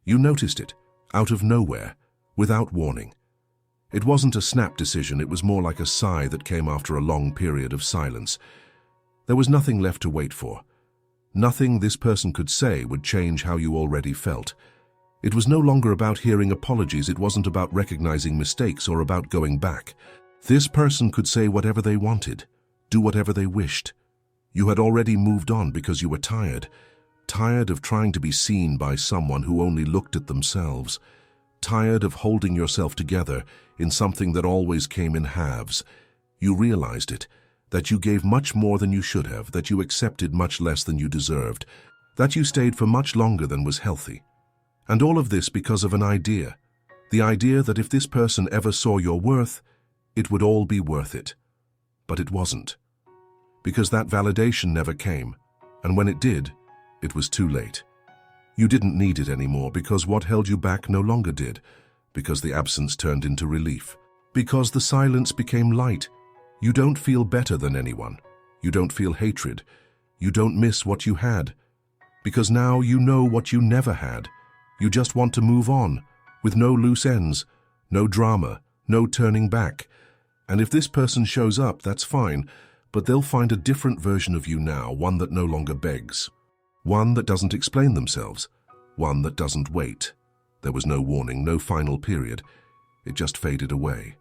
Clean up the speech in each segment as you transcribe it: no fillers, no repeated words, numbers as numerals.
You noticed it, out of nowhere, without warning. It wasn't a snap decision, it was more like a sigh that came after a long period of silence. There was nothing left to wait for. Nothing this person could say would change how you already felt. It was no longer about hearing apologies, it wasn't about recognizing mistakes or about going back. This person could say whatever they wanted, do whatever they wished. You had already moved on because you were tired. Tired of trying to be seen by someone who only looked at themselves. Tired of holding yourself together in something that always came in halves. You realized it, that you gave much more than you should have, that you accepted much less than you deserved, that you stayed for much longer than was healthy. And all of this because of an idea. The idea that if this person ever saw your worth, it would all be worth it. But it wasn't. Because that validation never came, and when it did, it was too late. You didn't need it anymore because what held you back no longer did, because the absence turned into relief, because the silence became light. You don't feel better than anyone. You don't feel hatred. You don't miss what you had. Because now you know what you never had. You just want to move on, with no loose ends, no drama, no turning back. And if this person shows up, that's fine, but they'll find a different version of you now, one that no longer begs. One that doesn't explain themselves. One that doesn't wait. There was no warning, no final period. It just faded away.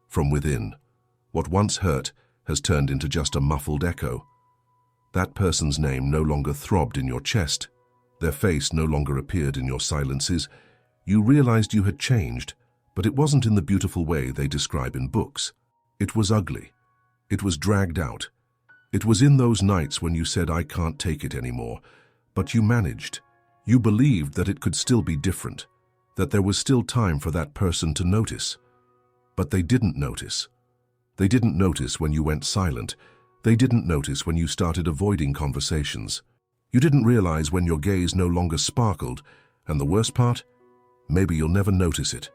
From within, what once hurt has turned into just a muffled echo. That person's name no longer throbbed in your chest. Their face no longer appeared in your silences. You realized you had changed, but it wasn't in the beautiful way they describe in books. It was ugly. It was dragged out. It was in those nights when you said, "I can't take it anymore." But you managed. You believed that it could still be different, that there was still time for that person to notice. But they didn't notice. They didn't notice when you went silent. They didn't notice when you started avoiding conversations. You didn't realize when your gaze no longer sparkled, and the worst part? Maybe you'll never notice it.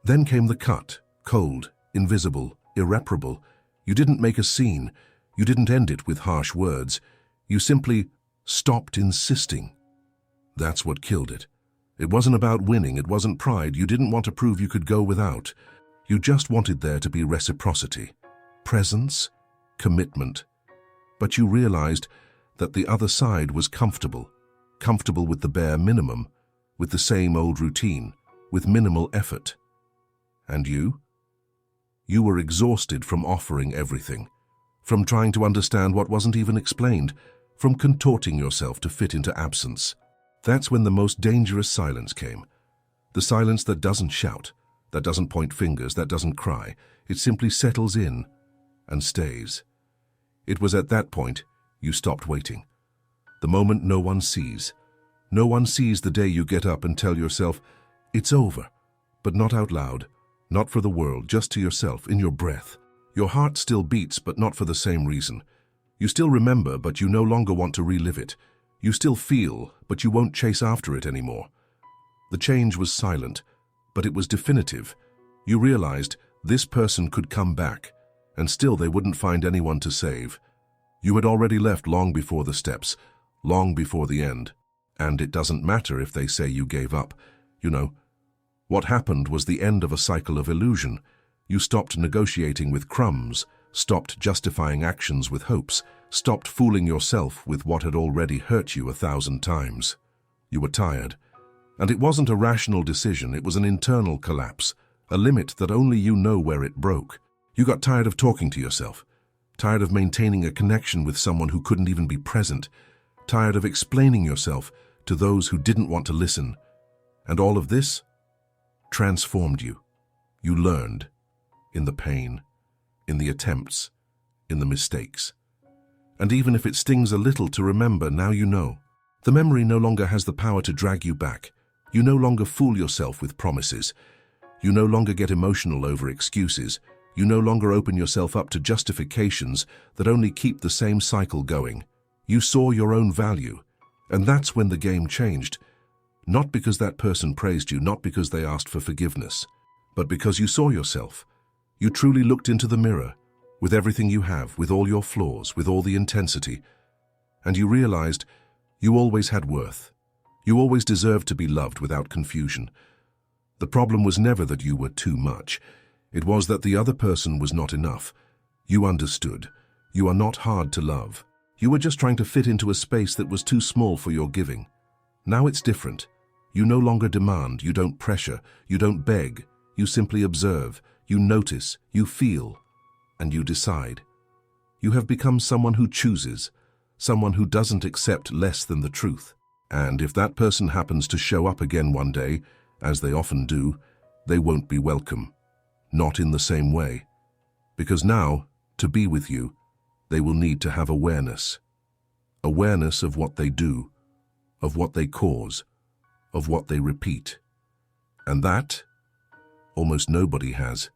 Then came the cut, cold, invisible, irreparable. You didn't make a scene. You didn't end it with harsh words. You simply stopped insisting. That's what killed it. It wasn't about winning, it wasn't pride. You didn't want to prove you could go without. You just wanted there to be reciprocity, presence, commitment. But you realized that the other side was comfortable with the bare minimum, with the same old routine, with minimal effort. And you? You were exhausted from offering everything, from trying to understand what wasn't even explained, from contorting yourself to fit into absence. That's when the most dangerous silence came. The silence that doesn't shout, that doesn't point fingers, that doesn't cry. It simply settles in and stays. It was at that point you stopped waiting. The moment no one sees. No one sees the day you get up and tell yourself, "It's over," but not out loud, not for the world, just to yourself, in your breath. Your heart still beats, but not for the same reason. You still remember, but you no longer want to relive it. You still feel, but you won't chase after it anymore. The change was silent, but it was definitive. You realized this person could come back, and still they wouldn't find anyone to save. You had already left long before the steps, long before the end. And it doesn't matter if they say you gave up. You know, what happened was the end of a cycle of illusion. You stopped negotiating with crumbs, stopped justifying actions with hopes, stopped fooling yourself with what had already hurt you 1,000 times. You were tired. And it wasn't a rational decision, it was an internal collapse, a limit that only you know where it broke. You got tired of talking to yourself, tired of maintaining a connection with someone who couldn't even be present, tired of explaining yourself to those who didn't want to listen. And all of this transformed you. You learned, in the pain, in the attempts, in the mistakes. And even if it stings a little to remember, now you know. The memory no longer has the power to drag you back. You no longer fool yourself with promises. You no longer get emotional over excuses. You no longer open yourself up to justifications that only keep the same cycle going. You saw your own value. And that's when the game changed. Not because that person praised you, not because they asked for forgiveness, but because you saw yourself. You truly looked into the mirror, with everything you have, with all your flaws, with all the intensity, and you realized you always had worth. You always deserved to be loved without confusion. The problem was never that you were too much. It was that the other person was not enough. You understood. You are not hard to love. You were just trying to fit into a space that was too small for your giving. Now it's different. You no longer demand, you don't pressure, you don't beg. You simply observe, you notice, you feel, and you decide. You have become someone who chooses, someone who doesn't accept less than the truth. And if that person happens to show up again one day, as they often do, they won't be welcome. Not in the same way. Because now, to be with you, they will need to have awareness. Awareness of what they do, of what they cause, of what they repeat. And that, almost nobody has.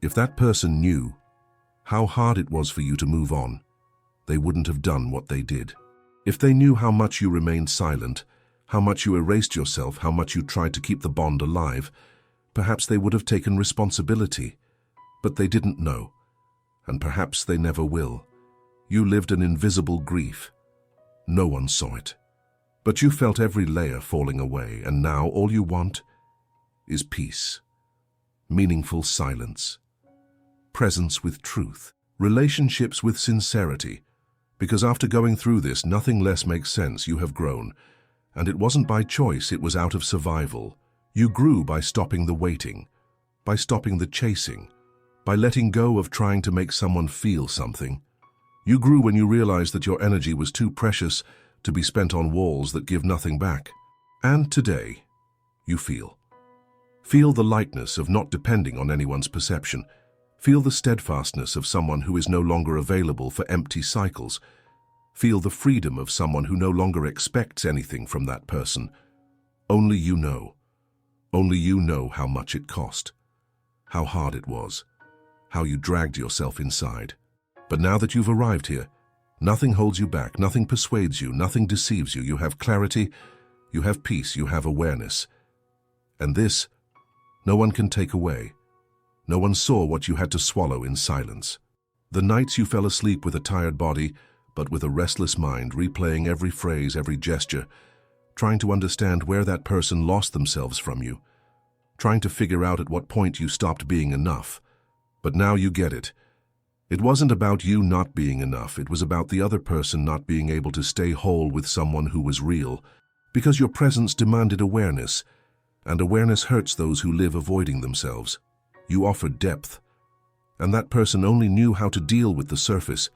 If that person knew how hard it was for you to move on, they wouldn't have done what they did. If they knew how much you remained silent, how much you erased yourself, how much you tried to keep the bond alive, perhaps they would have taken responsibility. But they didn't know, and perhaps they never will. You lived an invisible grief. No one saw it. But you felt every layer falling away, and now all you want is peace, meaningful silence, presence with truth, relationships with sincerity. Because after going through this, nothing less makes sense. You have grown. And it wasn't by choice, it was out of survival. You grew by stopping the waiting, by stopping the chasing, by letting go of trying to make someone feel something. You grew when you realized that your energy was too precious to be spent on walls that give nothing back. And today, you feel. Feel the lightness of not depending on anyone's perception. Feel the steadfastness of someone who is no longer available for empty cycles. Feel the freedom of someone who no longer expects anything from that person. Only you know. Only you know how much it cost, how hard it was, how you dragged yourself inside. But now that you've arrived here, nothing holds you back, nothing persuades you, nothing deceives you. You have clarity, you have peace, you have awareness. And this, no one can take away. No one saw what you had to swallow in silence. The nights you fell asleep with a tired body, but with a restless mind, replaying every phrase, every gesture, trying to understand where that person lost themselves from you, trying to figure out at what point you stopped being enough. But now you get it. It wasn't about you not being enough, it was about the other person not being able to stay whole with someone who was real, because your presence demanded awareness, and awareness hurts those who live avoiding themselves. You offered depth, and that person only knew how to deal with the surface.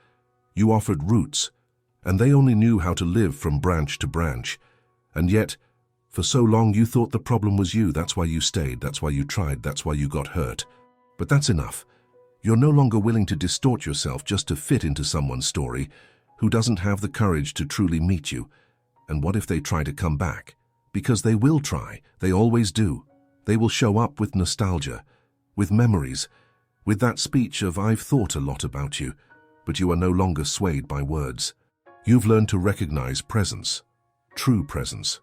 You offered roots, and they only knew how to live from branch to branch. And yet, for so long you thought the problem was you. That's why you stayed, that's why you tried, that's why you got hurt. But that's enough. You're no longer willing to distort yourself just to fit into someone's story who doesn't have the courage to truly meet you. And what if they try to come back? Because they will try, they always do. They will show up with nostalgia, with memories, with that speech of "I've thought a lot about you," but you are no longer swayed by words. You've learned to recognize presence, true presence.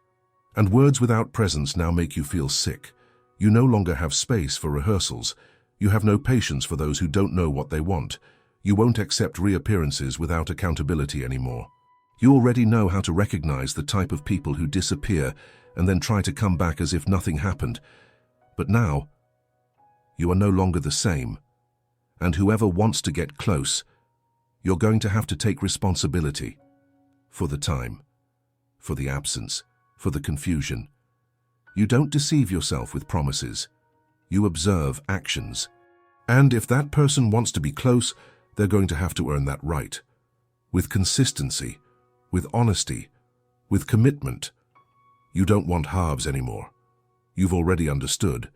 And words without presence now make you feel sick. You no longer have space for rehearsals. You have no patience for those who don't know what they want. You won't accept reappearances without accountability anymore. You already know how to recognize the type of people who disappear and then try to come back as if nothing happened. But now, you are no longer the same. And whoever wants to get close, you're going to have to take responsibility for the time, for the absence, for the confusion. You don't deceive yourself with promises. You observe actions. And if that person wants to be close, they're going to have to earn that right. With consistency, with honesty, with commitment. You don't want halves anymore. You've already understood.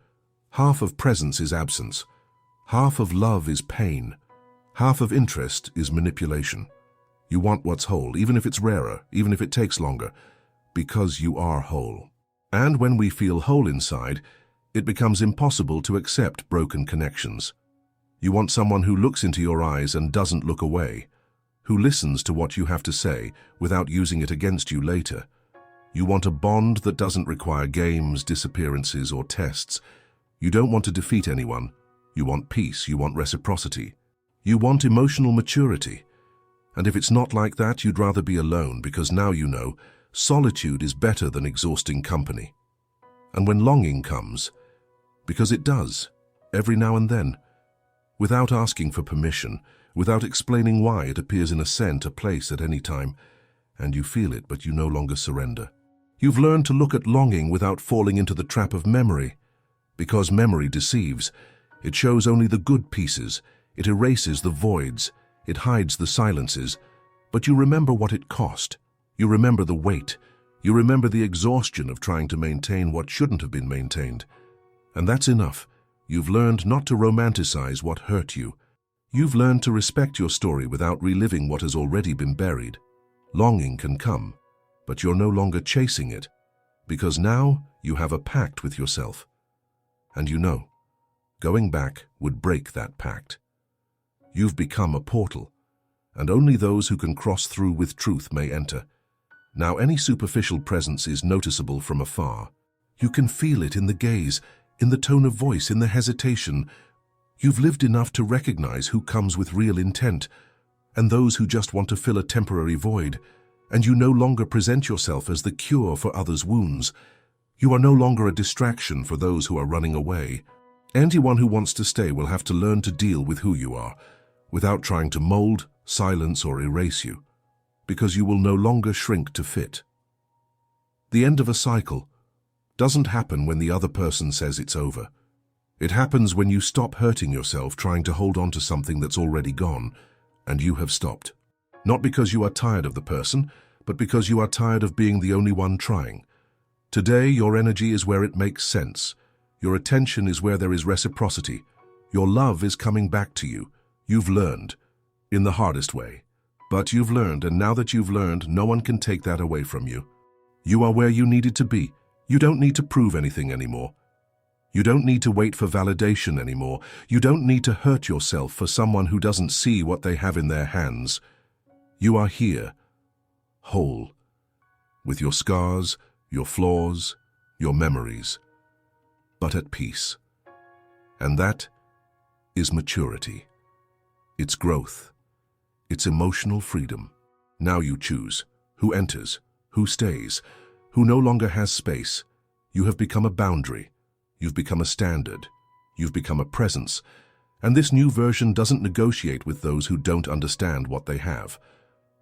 Half of presence is absence. Half of love is pain. Half of interest is manipulation. You want what's whole, even if it's rarer, even if it takes longer, because you are whole. And when we feel whole inside, it becomes impossible to accept broken connections. You want someone who looks into your eyes and doesn't look away, who listens to what you have to say without using it against you later. You want a bond that doesn't require games, disappearances, or tests. You don't want to defeat anyone. You want peace, you want reciprocity. You want emotional maturity. And if it's not like that, you'd rather be alone, because now you know solitude is better than exhausting company. And when longing comes, because it does, every now and then, without asking for permission, without explaining why, it appears in a scent, a place at any time, and you feel it, but you no longer surrender. You've learned to look at longing without falling into the trap of memory, because memory deceives. It shows only the good pieces, it erases the voids, it hides the silences, but you remember what it cost. You remember the weight. You remember the exhaustion of trying to maintain what shouldn't have been maintained. And that's enough. You've learned not to romanticize what hurt you. You've learned to respect your story without reliving what has already been buried. Longing can come, but you're no longer chasing it, because now you have a pact with yourself. And you know, going back would break that pact. You've become a portal, and only those who can cross through with truth may enter. Now any superficial presence is noticeable from afar. You can feel it in the gaze, in the tone of voice, in the hesitation. You've lived enough to recognize who comes with real intent, and those who just want to fill a temporary void, and you no longer present yourself as the cure for others' wounds. You are no longer a distraction for those who are running away. Anyone who wants to stay will have to learn to deal with who you are, without trying to mold, silence, or erase you, because you will no longer shrink to fit. The end of a cycle doesn't happen when the other person says it's over. It happens when you stop hurting yourself trying to hold on to something that's already gone, and you have stopped. Not because you are tired of the person, but because you are tired of being the only one trying. Today, your energy is where it makes sense. Your attention is where there is reciprocity. Your love is coming back to you. You've learned, in the hardest way. But you've learned, and now that you've learned, no one can take that away from you. You are where you needed to be. You don't need to prove anything anymore. You don't need to wait for validation anymore. You don't need to hurt yourself for someone who doesn't see what they have in their hands. You are here, whole, with your scars, your flaws, your memories, but at peace. And that is maturity. It's growth. It's emotional freedom. Now you choose who enters, who stays, who no longer has space. You have become a boundary. You've become a standard. You've become a presence. And this new version doesn't negotiate with those who don't understand what they have.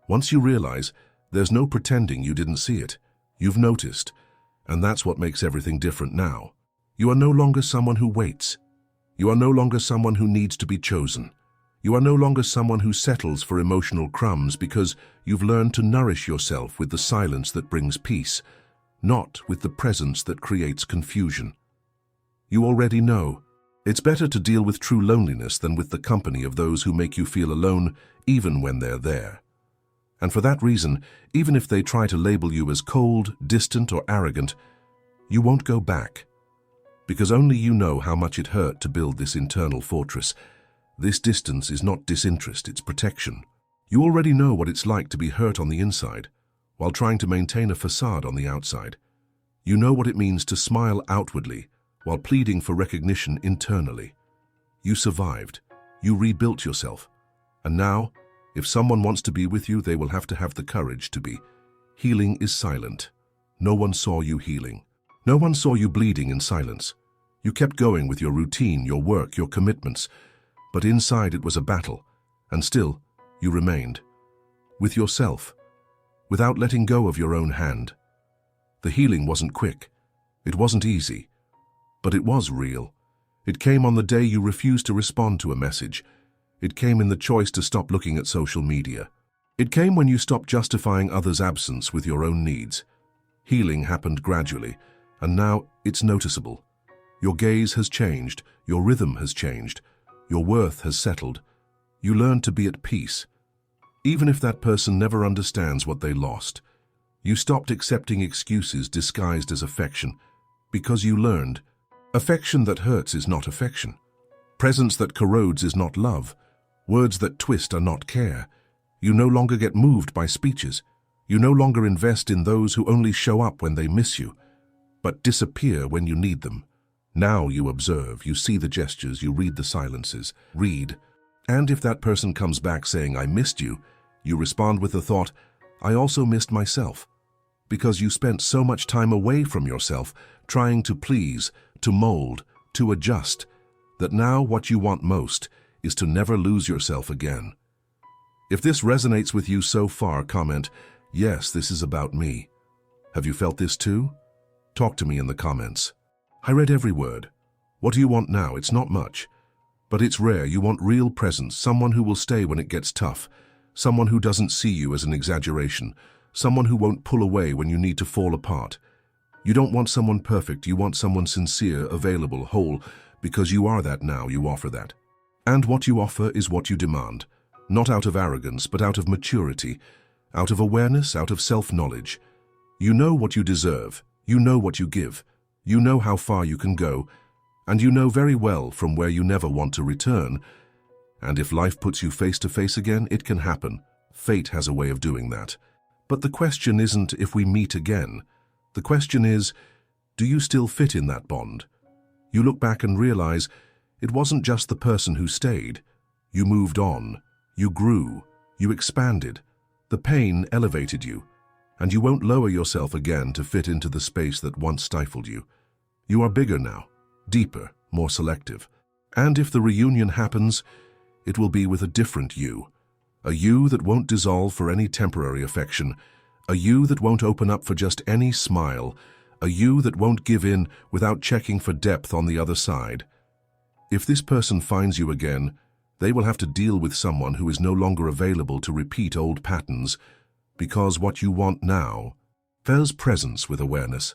Once you realize, there's no pretending you didn't see it. You've noticed. And that's what makes everything different now. You are no longer someone who waits. You are no longer someone who needs to be chosen. You are no longer someone who settles for emotional crumbs, because you've learned to nourish yourself with the silence that brings peace, not with the presence that creates confusion. You already know. It's better to deal with true loneliness than with the company of those who make you feel alone, even when they're there. And for that reason, even if they try to label you as cold, distant, or arrogant, you won't go back. Because only you know how much it hurt to build this internal fortress. This distance is not disinterest, it's protection. You already know what it's like to be hurt on the inside, while trying to maintain a facade on the outside. You know what it means to smile outwardly, while pleading for recognition internally. You survived. You rebuilt yourself. And now, if someone wants to be with you, they will have to have the courage to be. Healing is silent. No one saw you healing. No one saw you bleeding in silence. You kept going with your routine, your work, your commitments. But inside it was a battle, and still, you remained. With yourself, without letting go of your own hand. The healing wasn't quick. It wasn't easy. But it was real. It came on the day you refused to respond to a message. It came in the choice to stop looking at social media. It came when you stopped justifying others' absence with your own needs. Healing happened gradually, and now it's noticeable. Your gaze has changed, your rhythm has changed, your worth has settled. You learned to be at peace, even if that person never understands what they lost. You stopped accepting excuses disguised as affection, because you learned affection that hurts is not affection. Presence that corrodes is not love. Words that twist are not care. You no longer get moved by speeches. You no longer invest in those who only show up when they miss you, but disappear when you need them. Now you observe, you see the gestures, you read the silences. Read. And if that person comes back saying, "I missed you," you respond with the thought, "I also missed myself." because you spent so much time away from yourself, trying to please, to mold, to adjust, that now what you want most is to never lose yourself again. If this resonates with you so far, comment, "Yes, this is about me." Have you felt this too? Talk to me in the comments. I read every word. What do you want now? It's not much. But it's rare. You want real presence, someone who will stay when it gets tough, someone who doesn't see you as an exaggeration, someone who won't pull away when you need to fall apart. You don't want someone perfect, you want someone sincere, available, whole, because you are that now, you offer that. And what you offer is what you demand, not out of arrogance, but out of maturity, out of awareness, out of self-knowledge. You know what you deserve, you know what you give, you know how far you can go, and you know very well from where you never want to return. And if life puts you face to face again, it can happen. Fate has a way of doing that. But the question isn't if we meet again. The question is, do you still fit in that bond? You look back and realize it wasn't just the person who stayed. You moved on, you grew, you expanded. The pain elevated you, and you won't lower yourself again to fit into the space that once stifled you. You are bigger now, deeper, more selective. And if the reunion happens, it will be with a different you. A you that won't dissolve for any temporary affection, a you that won't open up for just any smile, a you that won't give in without checking for depth on the other side. If this person finds you again, they will have to deal with someone who is no longer available to repeat old patterns, because what you want now, there's presence with awareness.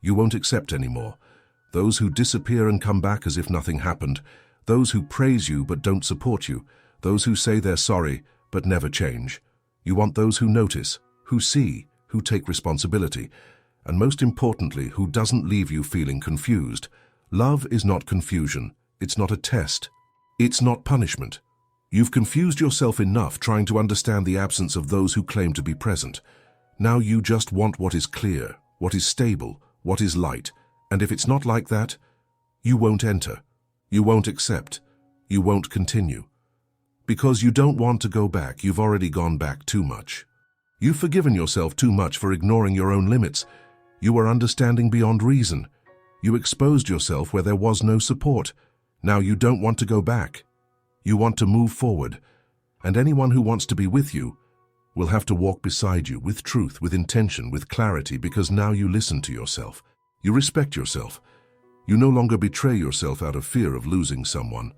You won't accept anymore. Those who disappear and come back as if nothing happened, those who praise you but don't support you, those who say they're sorry but never change. You want those who notice, who see, who take responsibility, and most importantly, who doesn't leave you feeling confused. Love is not confusion. It's not a test. It's not punishment. You've confused yourself enough trying to understand the absence of those who claim to be present. Now you just want what is clear, what is stable, what is light, and if it's not like that, you won't enter. You won't accept. You won't continue. Because you don't want to go back. You've already gone back too much. You've forgiven yourself too much for ignoring your own limits. You were understanding beyond reason. You exposed yourself where there was no support. Now you don't want to go back. You want to move forward. And anyone who wants to be with you will have to walk beside you with truth, with intention, with clarity, because now you listen to yourself. You respect yourself. You no longer betray yourself out of fear of losing someone.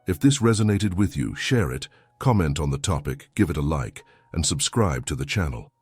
If this resonated with you, share it, comment on the topic, give it a like, and subscribe to the channel.